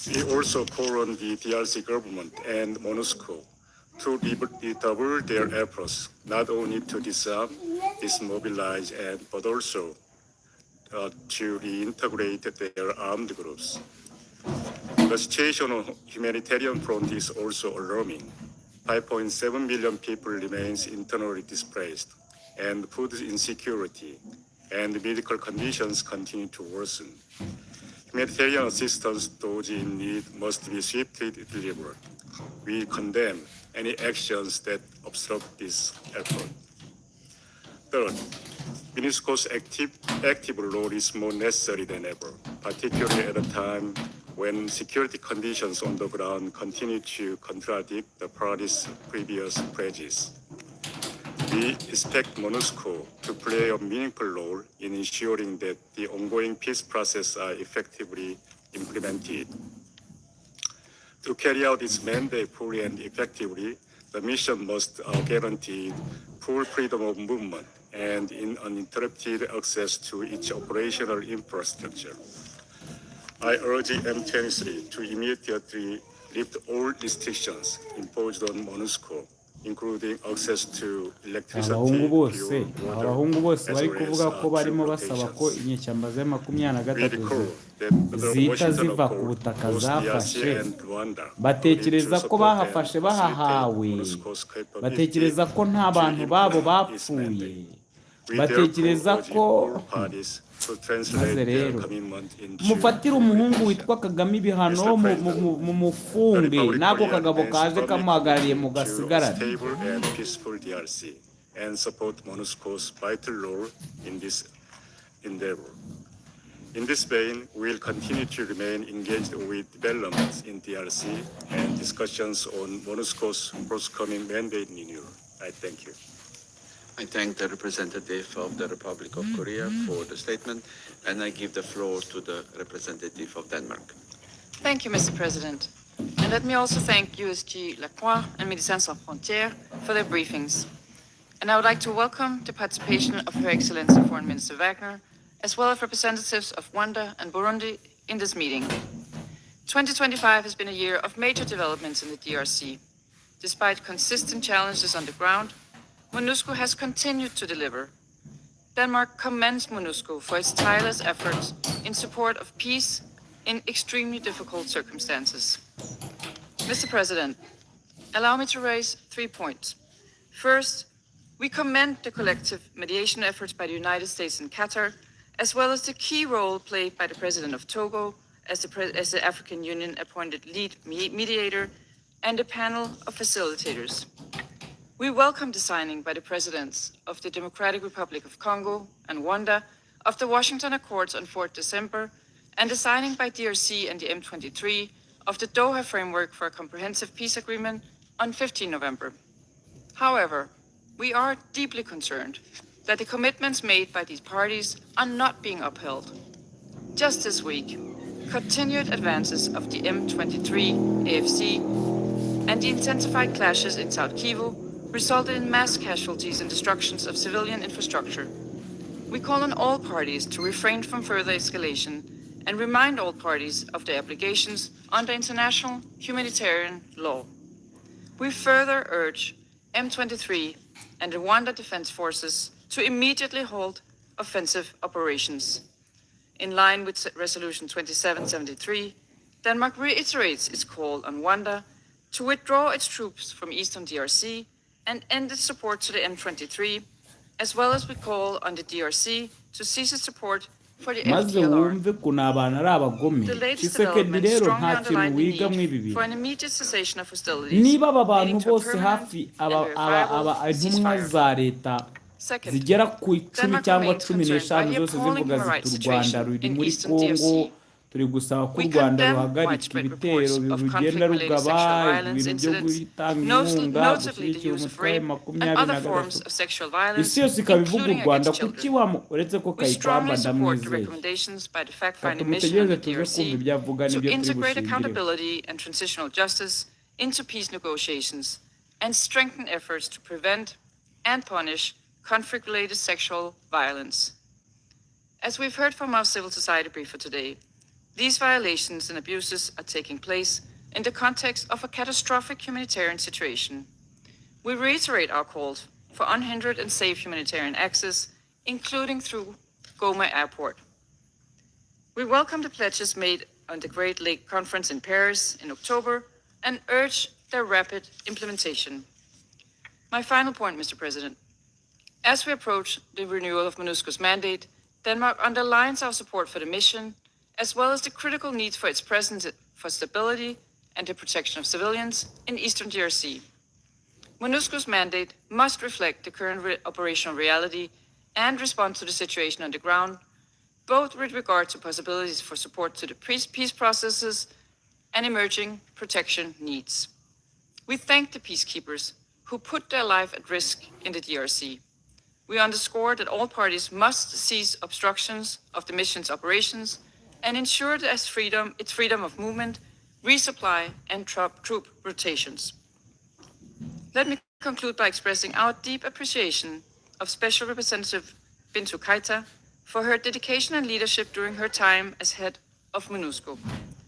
We also call on the DRC government and MONUSCO to redouble their efforts, not only to disarm, dismobilize, but also to reintegrate their armed groups. The situation on humanitarian front is also alarming. 5.7 million people remains internally displaced, and food insecurity and medical conditions continue to worsen. Humanitarian assistance to those in need must be swiftly delivered. We condemn any actions that obstruct this effort. Third, MONUSCO's active role is more necessary than ever, particularly at a time when security conditions on the ground continue to contradict the parties' previous pledges. We expect MONUSCO to play a meaningful role in ensuring that the ongoing peace process are effectively implemented. To carry out its mandate fully and effectively, The mission must guarantee full freedom of movement and uninterrupted access to its operational infrastructure. I urge M23 to immediately lift all restrictions imposed on MONUSCO, including access to electricity, abahungu bose fuel, water, abahungu bose as bari well as kuvuga ko barimo troop basaba ko rotations. inyeshyamba za makumyabiri na We gatatu recall that the zihita Washington ziva ku Accord, butaka both zafashe DRC and Rwanda, batekereza agreed to ko support bahafashe and bahahawe facilitate MONUSCO's capability batekereza ko nta bantu to babo implement its bapfuye mandate. We batekereza therefore urge ko all parties to maze translate their rero commitment into mufatire umuhungu action. witwa Kagame ibihano Mr. President, mumufunge the Republic n'ako of Korea kagabo remains kaje firmly kamuhagarariye mu committed to a gasigarane stable and peaceful DRC and support MONUSCO's vital role in this endeavor. In this vein, we will continue to remain engaged with developments in DRC and discussions on MONUSCO's forthcoming mandate renewal. I thank you. I thank the representative of the Republic of Korea for the statement, and I give the floor to the representative of Denmark. Thank you, Mr. President. And let me also thank USG Lacroix and Médecins Sans Frontières for their briefings. And I would like to welcome the participation of Her Excellency Foreign Minister Wagner, as well as representatives of Rwanda and Burundi in this meeting. 2025 has been a year of major developments in the DRC. Despite consistent challenges on the ground, MONUSCO has continued to deliver. Denmark commends MONUSCO for its tireless efforts in support of peace in extremely difficult circumstances. Mr. President, allow me to raise 3 points. First, we commend the collective mediation efforts by the United States and Qatar, as well as the key role played by the President of Togo as the African Union appointed lead mediator and a panel of facilitators. We welcome the signing by the presidents of the Democratic Republic of Congo and Rwanda of the Washington Accords on 4 December and the signing by DRC and the M23 of the Doha Framework for a Comprehensive Peace Agreement on 15 November. However, we are deeply concerned that the commitments made by these parties are not being upheld. Just this week, continued advances of the M23 AFC and the intensified clashes in South Kivu resulted in mass casualties and destructions of civilian infrastructure. We call on all parties to refrain from further escalation and remind all parties of their obligations under international humanitarian law. We further urge M23 and the Rwanda Defense Forces to immediately halt offensive operations. In line with Resolution 2773, Denmark reiterates its call on Rwanda to withdraw its troops from eastern DRC and end its support to the M23, as well as we call on the DRC to cease its support for the maze FDLR. wumve kuna abantu ari abagome The latest Tshisekedi developments rero strongly nta kintu underline the wiga mu ibi need for bintu an immediate cessation of hostilities, niba aba bantu leading to a bose permanent hafi and verifiable intumwa ceasefire. za leta Second, zigera ku 10 Denmark cyangwa remains 15 concerned by the zose appalling zivuga human rights ziti u Rwanda situation ruri in muri eastern Kongo DRC. turi gusaba ko We u Rwanda condemn ruhagarika widespread ibitero reports of rugenda conflict-related rugaba sexual violence ibintu byo incidents, gutanga inkunga notably the gushyigikira use of umutwe rape and makumyabiri other na forms gatatu of sexual violence, isi yose ikaba ivuga u including Rwanda against kuki children. uretse ko We kayikwamba strongly support the ndamwizeye recommendations by the reka fact-finding mission on tumutegereze the tuze kumva DRC ibyo avuga to n'ibyo turi integrate bushingireho accountability and transitional justice into peace negotiations and strengthen efforts to prevent and punish conflict-related sexual violence. As we've heard from our civil society briefer today, these violations and abuses are taking place in the context of a catastrophic humanitarian situation. We reiterate our calls for unhindered and safe humanitarian access, including through Goma Airport. We welcome the pledges made on the Great Lake Conference in Paris in October and urge their rapid implementation. My final point, Mr. President. As we approach the renewal of MONUSCO's mandate, Denmark underlines our support for the mission, as well as the critical need for its presence for stability and the protection of civilians in eastern DRC. MONUSCO's mandate must reflect the current operational reality and respond to the situation on the ground, both with regard to possibilities for support to the peace processes and emerging protection needs. We thank the peacekeepers who put their life at risk in the DRC. We underscore that all parties must cease obstructions of the mission's operations and ensure its freedom of movement, resupply, and troop rotations. Let me conclude by expressing our deep appreciation of Special Representative Bintu Keita for her dedication and leadership during her time as head of MONUSCO.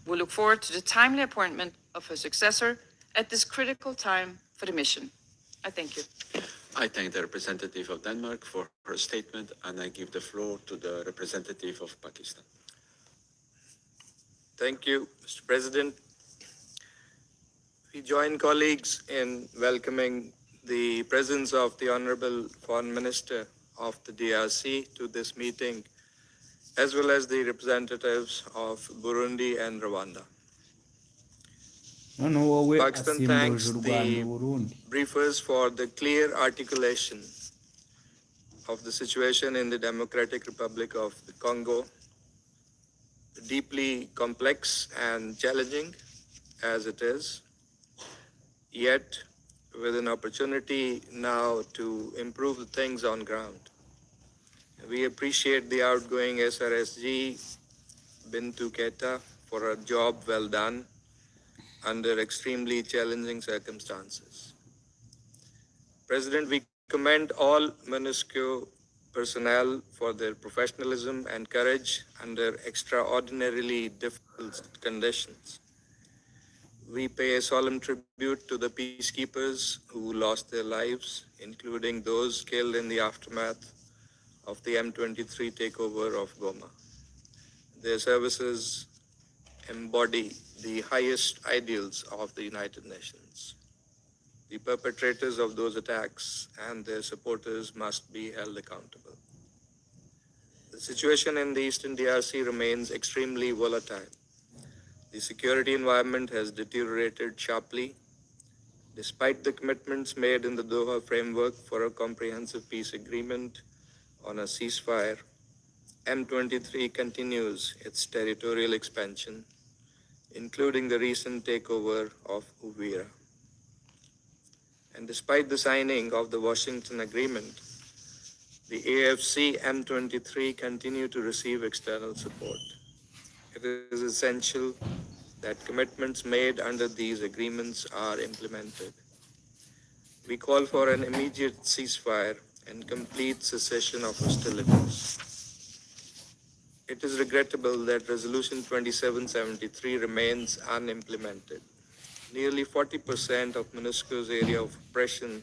We look forward to the timely appointment of her successor at this critical time for the mission. I thank you. I thank the representative of Denmark for her statement, and I give the floor to the representative of Pakistan. Thank you, Mr. President. We join colleagues in welcoming the presence of the Honorable Foreign Minister of the DRC to this meeting, as well as the representatives of Burundi and Rwanda. Pakistan thanks the briefers for the clear articulation of the situation in the Democratic Republic of the Congo, deeply complex and challenging as it is, yet with an opportunity now to improve things on ground. We appreciate the outgoing SRSG Bintu Keita for a job well done under extremely challenging circumstances. President, we commend all MONUSCO personnel for their professionalism and courage under extraordinarily difficult conditions. We pay a solemn tribute to the peacekeepers who lost their lives, including those killed in the aftermath of the M23 takeover of Goma. Their services embody the highest ideals of the United Nations. The perpetrators of those attacks and their supporters must be held accountable. The situation in the Eastern DRC remains extremely volatile. The security environment has deteriorated sharply. Despite the commitments made in the Doha framework for a comprehensive peace agreement on a ceasefire, M23 continues its territorial expansion, including the recent takeover of Uvira. And despite the signing of the Washington Agreement, the AFC M23 continue to receive external support. It is essential that commitments made under these agreements are implemented. We call for an immediate ceasefire and complete cessation of hostilities. It is regrettable that Resolution 2773 remains unimplemented. Nearly 40% of MONUSCO's area of oppression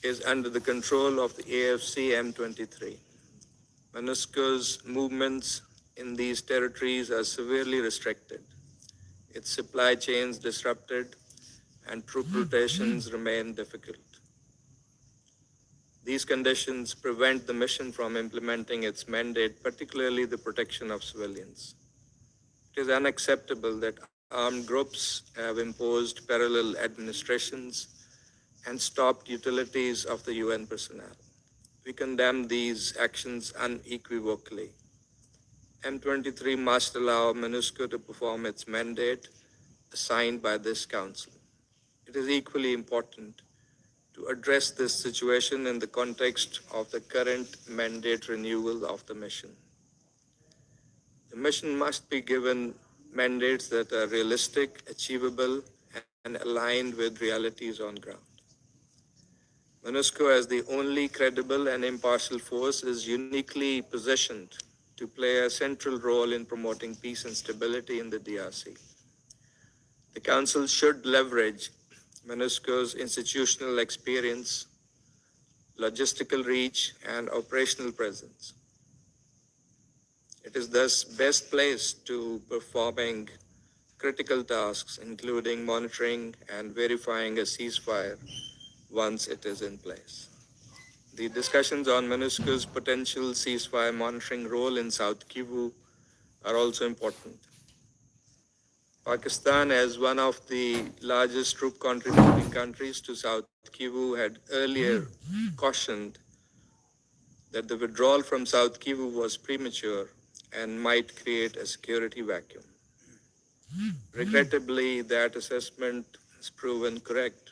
is under the control of the AFC M23. MONUSCO's movements in these territories are severely restricted. Its supply chains disrupted and troop rotations remain difficult. These conditions prevent the mission from implementing its mandate, particularly the protection of civilians. It is unacceptable that armed groups have imposed parallel administrations and stopped utilities of the UN personnel. We condemn these actions unequivocally. M23 must allow MONUSCO to perform its mandate assigned by this Council. It is equally important to address this situation in the context of the current mandate renewal of the mission. The mission must be given mandates that are realistic, achievable, and aligned with realities on ground. MONUSCO, as the only credible and impartial force, is uniquely positioned to play a central role in promoting peace and stability in the DRC. The Council should leverage MONUSCO's institutional experience, logistical reach, and operational presence. It is thus best placed to performing critical tasks, including monitoring and verifying a ceasefire once it is in place. The discussions on MONUSCO's potential ceasefire monitoring role in South Kivu are also important. Pakistan, as one of the largest troop contributing countries to South Kivu, had earlier cautioned that the withdrawal from South Kivu was premature and might create a security vacuum. Regrettably, that assessment has proven correct.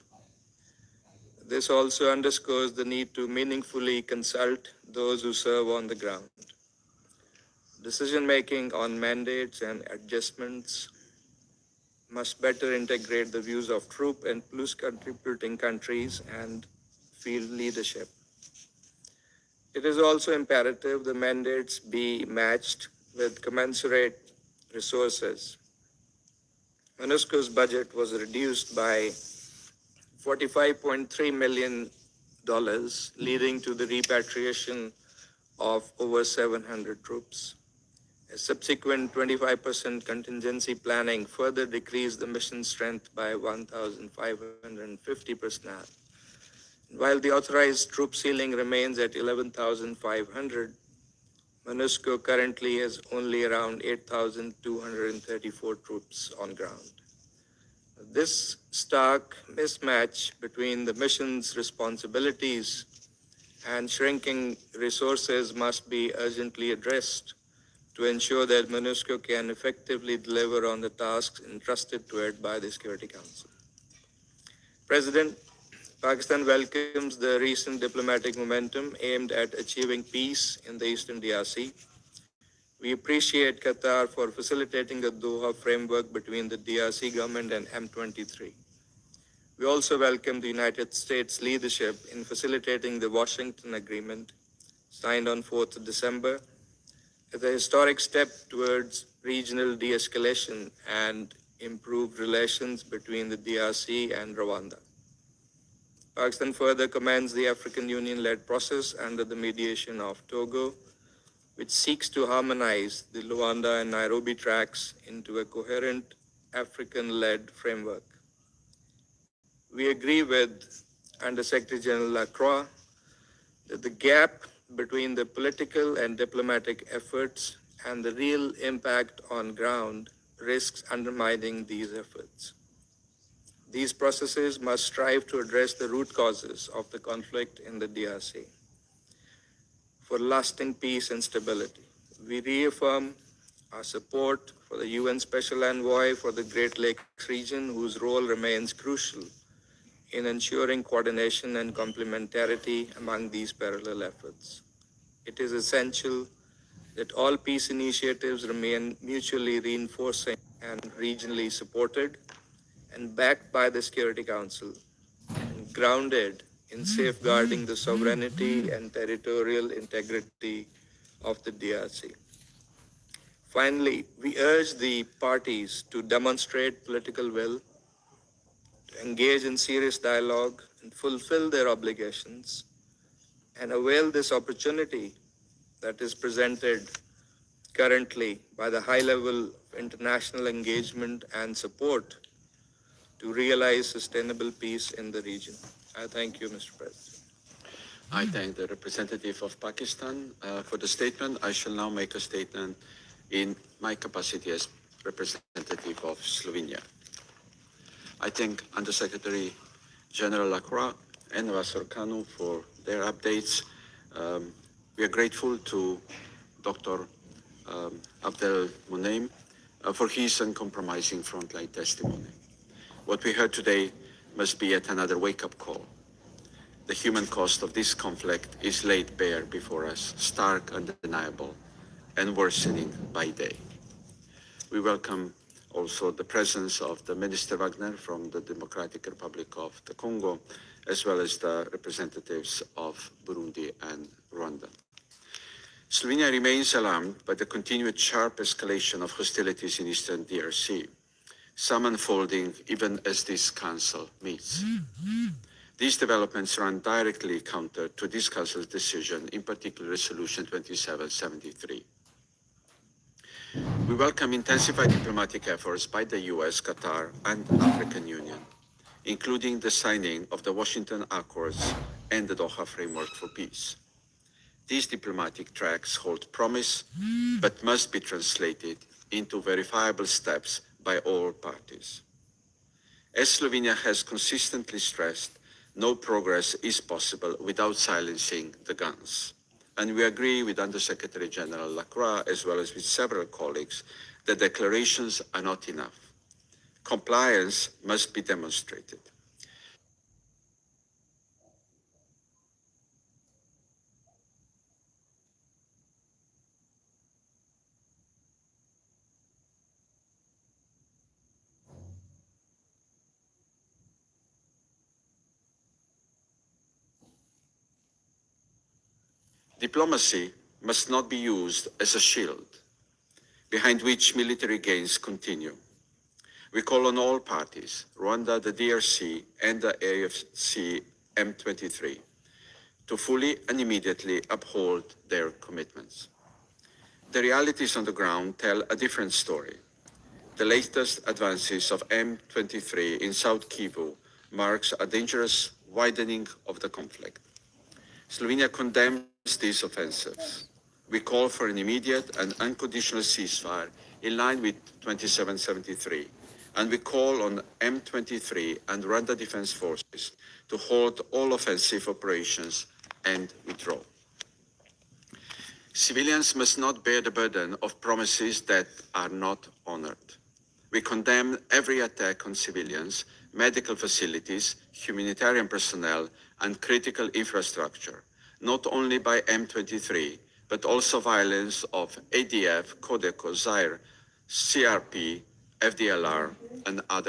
This also underscores the need to meaningfully consult those who serve on the ground. Decision-making on mandates and adjustments must better integrate the views of troop and plus contributing countries and field leadership. It is also imperative the mandates be matched with commensurate resources. MONUSCO's budget was reduced by $45.3 million, leading to the repatriation of over 700 troops. A subsequent 25% contingency planning further decreased the mission strength by 1,550 personnel. While the authorized troop ceiling remains at 11,500, MONUSCO currently has only around 8,234 troops on ground. This stark mismatch between the mission's responsibilities and shrinking resources must be urgently addressed to ensure that MONUSCO can effectively deliver on the tasks entrusted to it by the Security Council. President, Pakistan welcomes the recent diplomatic momentum aimed at achieving peace in the Eastern DRC. We appreciate Qatar for facilitating the Doha framework between the DRC government and M23. We also welcome the United States leadership in facilitating the Washington Agreement signed on 4th December as a historic step towards regional de-escalation and improved relations between the DRC and Rwanda. Pakistan further commends the African Union-led process under the mediation of Togo, which seeks to harmonize the Luanda and Nairobi tracks into a coherent African-led framework. We agree with Under Secretary General Lacroix that the gap between the political and diplomatic efforts and the real impact on ground risks undermining these efforts. These processes must strive to address the root causes of the conflict in the DRC for lasting peace and stability. We reaffirm our support for the UN Special Envoy for the Great Lakes region, whose role remains crucial in ensuring coordination and complementarity among these parallel efforts. It is essential that all peace initiatives remain mutually reinforcing and regionally supported and backed by the Security Council and grounded in safeguarding the sovereignty and territorial integrity of the DRC. Finally, we urge the parties to demonstrate political will, to engage in serious dialogue and fulfill their obligations, and avail this opportunity that is presented currently by the high level of international engagement and support to realize sustainable peace in the region. I thank you, Mr. President. I thank the representative of Pakistan for the statement. I shall now make a statement in my capacity as representative of Slovenia. I thank Undersecretary General Lacroix and Ambassador Kanu for their updates. We are grateful to Dr. Abdel Monem for his uncompromising frontline testimony. What we heard today must be yet another wake-up call. The human cost of this conflict is laid bare before us, stark, undeniable, and worsening by day. We welcome also the presence of the Minister Wagner from the Democratic Republic of the Congo, as well as the representatives of Burundi and Rwanda. Slovenia remains alarmed by the continued sharp escalation of hostilities in eastern DRC, some unfolding even as this council meets. These developments run directly counter to this council's decision, in particular Resolution 2773. We welcome intensified diplomatic efforts by the US, Qatar, and African Union, including the signing of the Washington Accords and the Doha Framework for Peace. These diplomatic tracks hold promise, but must be translated into verifiable steps by all parties. As Slovenia has consistently stressed, no progress is possible without silencing the guns. And we agree with Undersecretary General Lacroix, as well as with several colleagues, that declarations are not enough. Compliance must be demonstrated. Diplomacy must not be used as a shield behind which military gains continue. We call on all parties, Rwanda, the DRC, and the AFC M23, to fully and immediately uphold their commitments. The realities on the ground tell a different story. The latest advances of M23 in South Kivu marks a dangerous widening of the conflict. Slovenia condemns these offensives. We call for an immediate and unconditional ceasefire in line with 2773, and we call on M23 and Rwanda Defense Forces to halt all offensive operations and withdraw. Civilians must not bear the burden of promises that are not honored. We condemn every attack on civilians, medical facilities, humanitarian personnel, and critical infrastructure, not only by M23, but also violence of ADF, Codeco, Zaire, CRP, FDLR, and other